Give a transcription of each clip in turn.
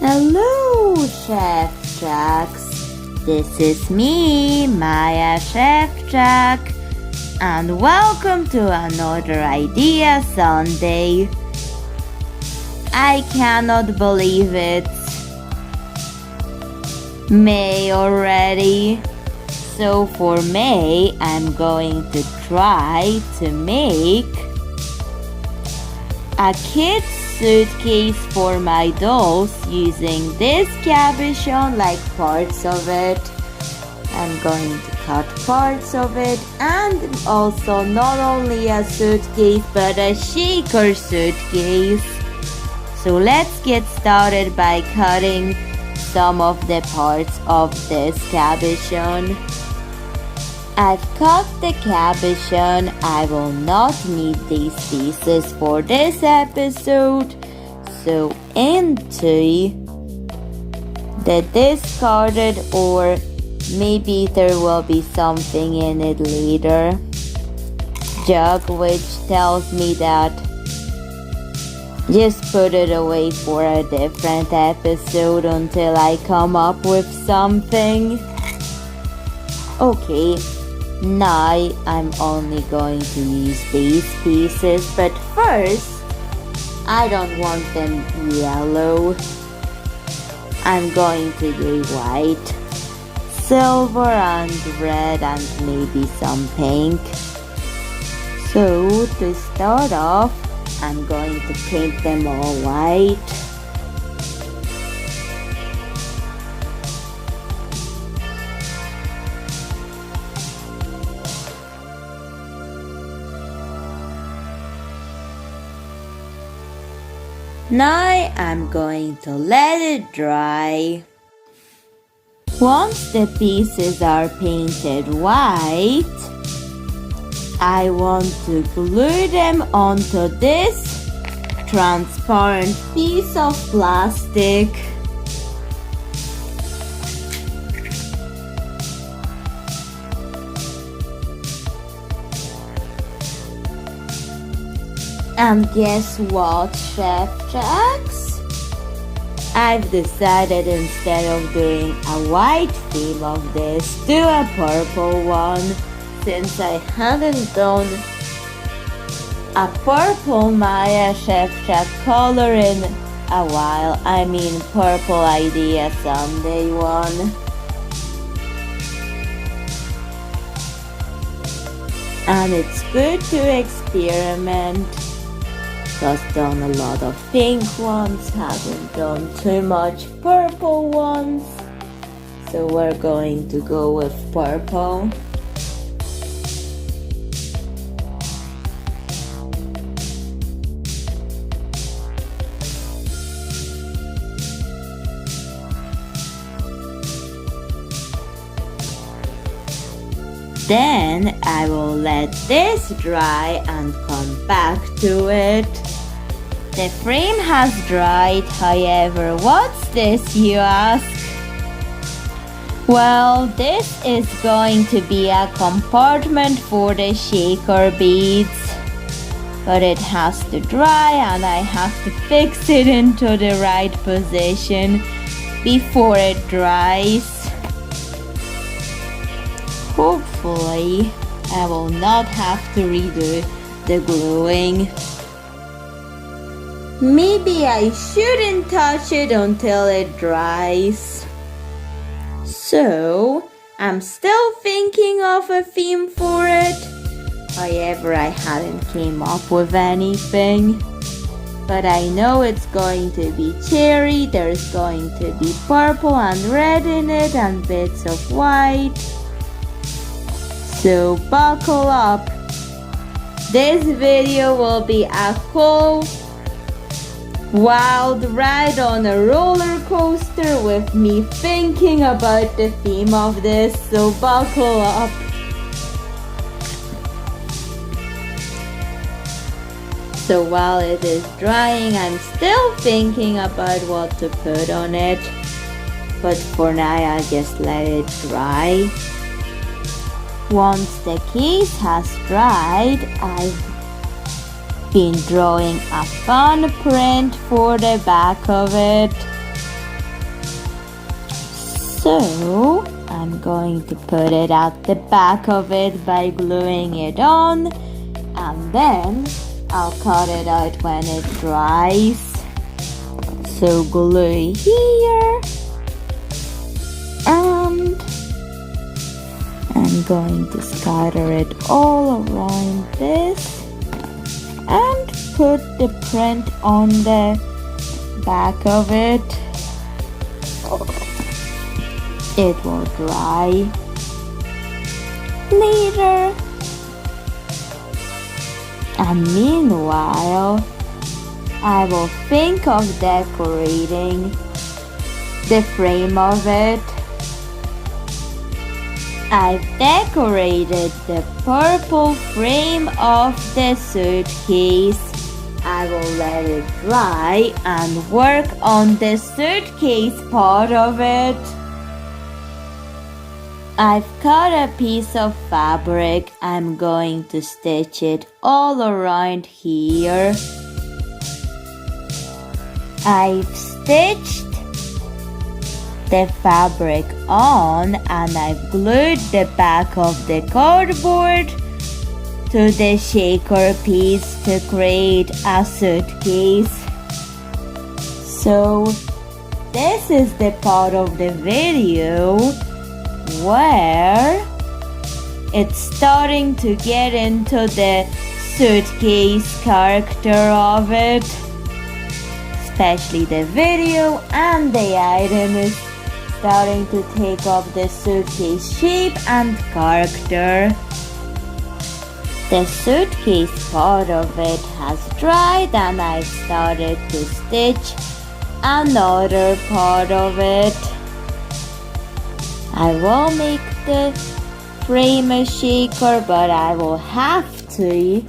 Hello, Szewczaks. This is me, Maja Szewczak, and welcome to another Idea Sunday. I cannot believe it. May already. So for May, I'm going to try to make a kid's suitcase for my dolls using this cabochon, like parts of it. I'm going to cut parts of it, and also not only a suitcase but a shaker suitcase. So let's get started by cutting some of the parts of this cabochon. I've cut the cabochon. I will not need these pieces for this episode. So into the discarded, or maybe there will be something in it later, jug, which tells me that just put it away for a different episode until I come up with something. Okay. Now I'm only going to use these pieces, but first, I don't want them yellow. I'm going to do white, silver and red and maybe some pink. So to start off, I'm going to paint them all white. Now I'm going to let it dry. Once the pieces are painted white, I want to glue them onto this transparent piece of plastic. And guess what, Szewczaks? I've decided, instead of doing a white theme of this, do a purple one, since I haven't done a purple Maja Szewczak color in a while. I mean purple Idea Sunday one. And it's good to experiment. Just done a lot of pink ones, haven't done too much purple ones. So we're going to go with purple. Then I will let this dry and come back to it. The frame has dried, however, what's this, you ask? Well, this is going to be a compartment for the shaker beads. But it has to dry and I have to fix it into the right position before it dries. Hopefully, I will not have to redo the gluing. Maybe I shouldn't touch it until it dries. So, I'm still thinking of a theme for it. However, I haven't came up with anything. But I know it's going to be cherry, there's going to be purple and red in it, and bits of white. So buckle up. This video will be a cool, wild ride on a roller coaster with me thinking about the theme of this, so buckle up. So while it is drying, I'm still thinking about what to put on it. But for now, I just let it dry. Once the case has dried, I've been drawing a fun print for the back of it. So I'm going to put it at the back of it by gluing it on, and then I'll cut it out when it dries. So glue here, and I'm going to scatter it all around this and put the print on the back of it. It will dry later. And meanwhile, I will think of decorating the frame of it. I've decorated the purple frame of the suitcase. I will let it dry and work on the suitcase part of it. I've cut a piece of fabric. I'm going to stitch it all around here. I've stitched the fabric on and I've glued the back of the cardboard to the shaker piece to create a suitcase. So this is the part of the video where it's starting to get into the suitcase character of it. Especially the video and the item is starting to take up the suitcase shape and character. The suitcase part of it has dried and I've started to stitch another part of it. I will make the frame a shaker, but I will have to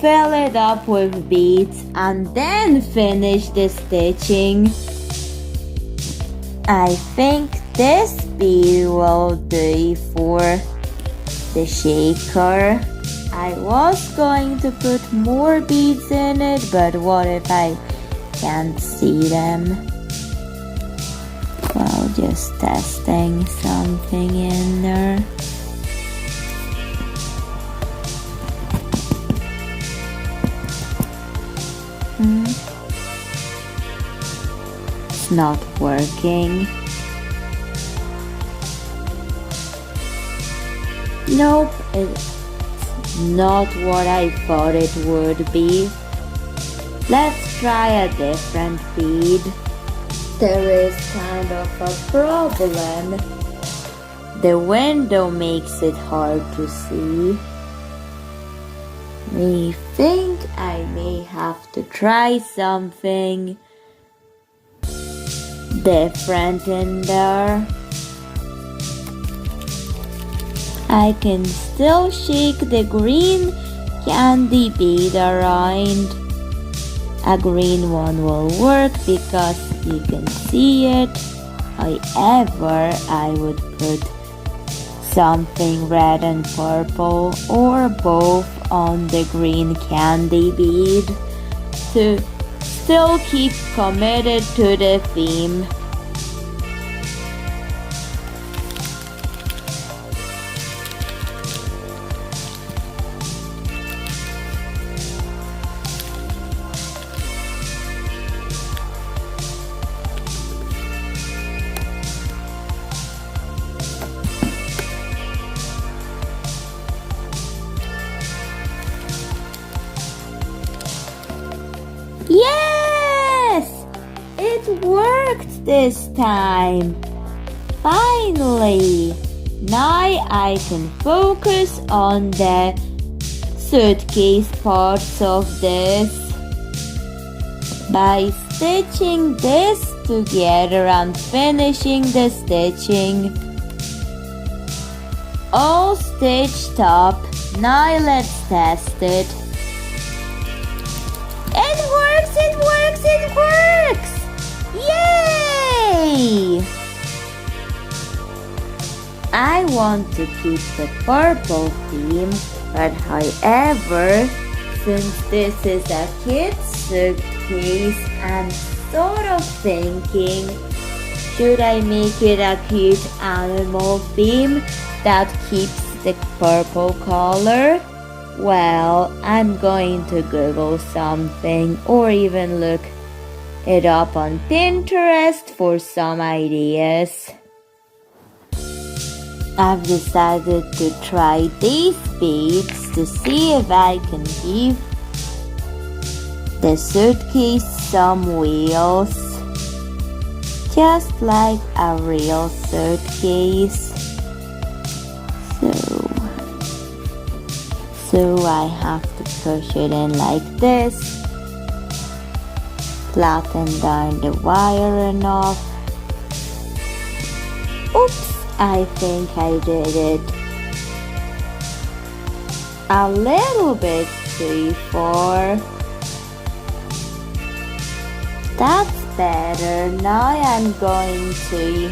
fill it up with beads and then finish the stitching. I think this bead will do for the shaker. I was going to put more beads in it, but what if I can't see them? Well, just testing something in there. It's not working. Nope, it's not what I thought it would be. Let's try a different bead. There is kind of a problem. The window makes it hard to see. I think I may have to try something different in there. I can still shake the green candy bead around. A green one will work because you can see it. However, I would put something red and purple or both on the green candy bead to still keep committed to the theme. Yes! It worked this time! Finally! Now I can focus on the suitcase parts of this. By stitching this together and finishing the stitching. All stitched up. Now let's test it. It works! It works! It works! Yay! I want to keep the purple theme, but however, since this is a kid's suitcase, I'm sort of thinking, should I make it a cute animal theme that keeps the purple color? Well, I'm going to Google something or even look it up on Pinterest for some ideas. I've decided to try these beads to see if I can give the suitcase some wheels, just like a real suitcase. So I have to push it in like this, flatten down the wire enough. Oops, I think I did it a little bit too far. That's better. Now I'm going to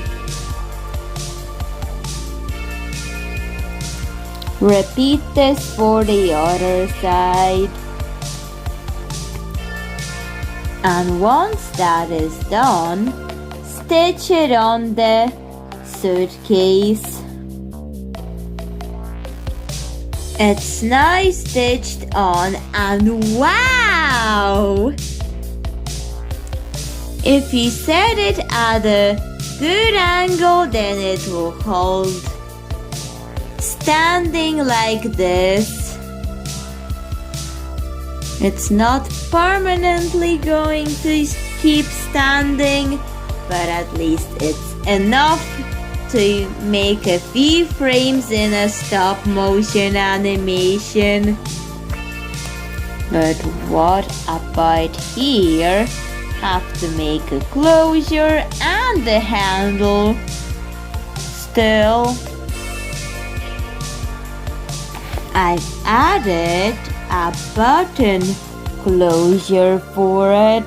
repeat this for the other side. And once that is done, stitch it on the suitcase. It's now stitched on, and wow! If you set it at a good angle, then it will hold. Standing like this, it's not permanently going to keep standing, but at least it's enough to make a few frames in a stop motion animation. But what about here? Have to make a closure and the handle. Still, I've added a button closure for it,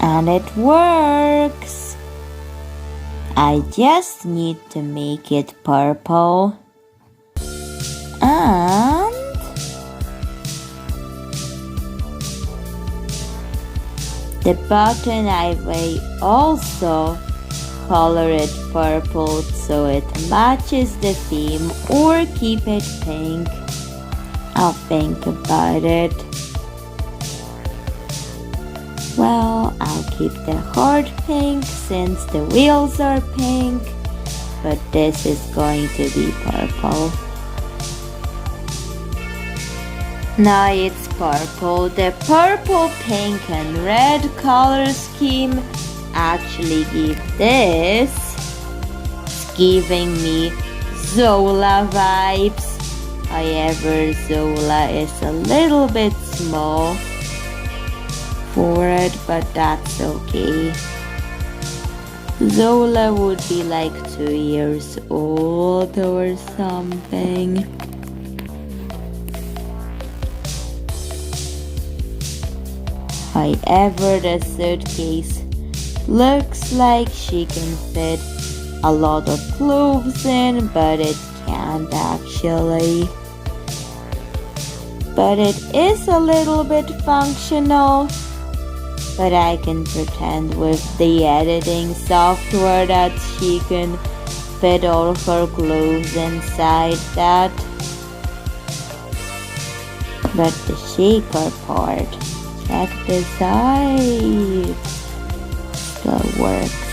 and it works. I just need to make it purple, and the button I will also color it purple so it matches the theme, or keep it pink. I'll think about it. Well, I'll keep the heart pink since the wheels are pink, but this is going to be purple. Now it's purple. The purple, pink and red color scheme actually give this. It's giving me Zola vibes. However, Zola is a little bit small for it, but that's okay. Zola would be like 2 years old or something. However, the suitcase looks like she can fit a lot of clothes in, but it can't actually. But it is a little bit functional. But I can pretend with the editing software that she can fit all her clothes inside that. But the shaker part, check this out, still works.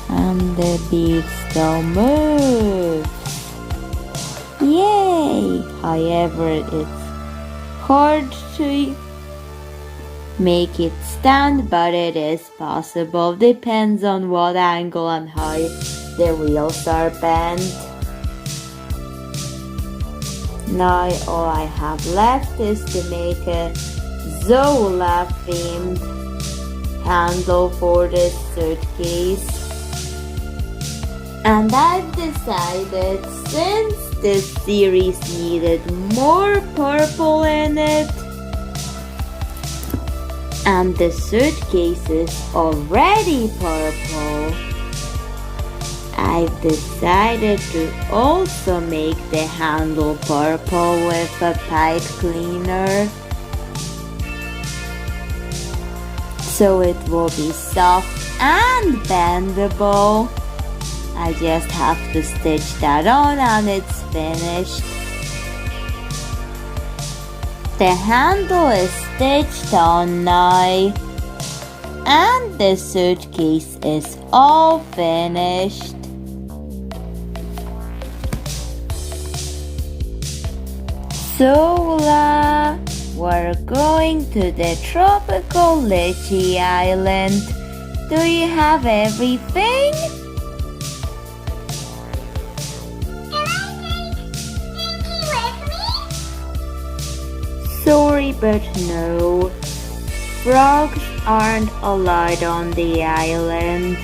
And the bead still moves. Yay! However, it's hard to make it stand, but it is possible. Depends on what angle and how the wheels are bent. Now all I have left is to make a Zola themed handle for this suitcase. And I've decided, since this series needed more purple in it, and the suitcase is already purple, I've decided to also make the handle purple with a pipe cleaner, so it will be soft and bendable. I just have to stitch that on and it's finished. The handle is stitched on now, and the suitcase is all finished. So, we're going to the tropical lychee island. Do you have everything? Sorry, but no. Frogs aren't allowed on the island.